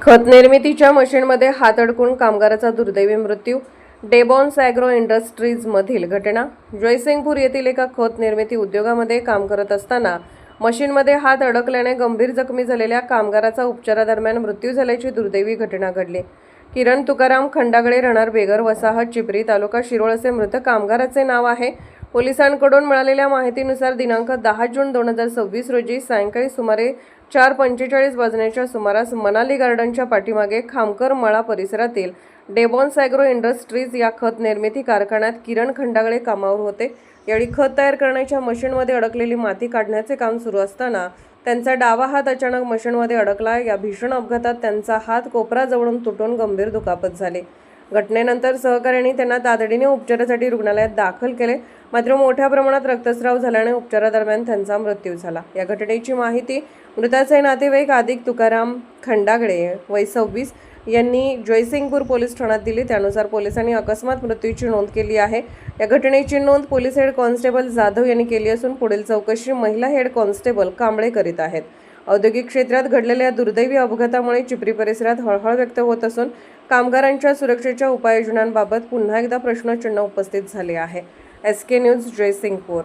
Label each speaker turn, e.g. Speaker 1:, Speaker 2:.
Speaker 1: खत निर्मितीच्या मशीनमध्ये हात अडकून कामगाराचा दुर्दैवी मृत्यू. डेबॉन्स ॲग्रो इंडस्ट्रीजमधील घटना. जयसिंगपूर येथील एका खत निर्मिती उद्योगामध्ये काम करत असताना मशीनमध्ये हात अडकल्याने गंभीर जखमी झालेल्या कामगाराचा उपचारादरम्यान मृत्यू झाल्याची दुर्दैवी घटना घडली. किरण तुकाराम खंडागळे, राहणार बेगर वसाहत, चिपरी, तालुका शिरोळ असे मृत कामगाराचे नाव आहे. पोलिसांकडून मिळालेल्या माहितीनुसार दिनांक 10 जून 2026 रोजी सायंकाळी सुमारे 4:45 वाजण्याच्या सुमारास मनाली गार्डनच्या पाठीमागे खामकर मळा परिसरातील डेबॉन्स ॲग्रो इंडस्ट्रीज या खत निर्मिती कारखान्यात किरण खंडागळे कामावर होते. यावेळी खत तयार करण्याच्या मशीनमध्ये अडकलेली माती काढण्याचे काम सुरू असताना त्यांचा डावा हात अचानक मशीनमध्ये अडकला. या भीषण अपघातात त्यांचा हात कोपराजवळून तुटून गंभीर दुखापत झाली. घटनेनंतर सहकाऱ्यांनी त्यांना तातडीने उपचारासाठी रुग्णालयात दाखल केले, मात्र मोठ्या प्रमाणात रक्तस्राव झाल्याने उपचारादरम्यान त्यांचा मृत्यू झाला. या घटनेची माहिती मृताचे नातेवाईक आदिक तुकाराम खंडागळे वय 26 यांनी जयसिंगपूर पोलीस ठाण्यात दिली. त्यानुसार पोलिसांनी अकस्मात मृत्यूची नोंद केली आहे. या घटनेची नोंद पोलीस हेड कॉन्स्टेबल जाधव यांनी केली असून पुढील चौकशी महिला हेड कॉन्स्टेबल कांबळे करीत आहेत. औद्योगिक क्षेत्रात घडलेल्या या दुर्दैवी अपघातामुळे चिपरी परिसरात हळहळ व्यक्त होत असून कामगारांच्या सुरक्षेच्या उपाययोजनांबाबत पुन्हा एकदा प्रश्नचिन्ह उपस्थित झाले आहे. SK news, Jaysingpur.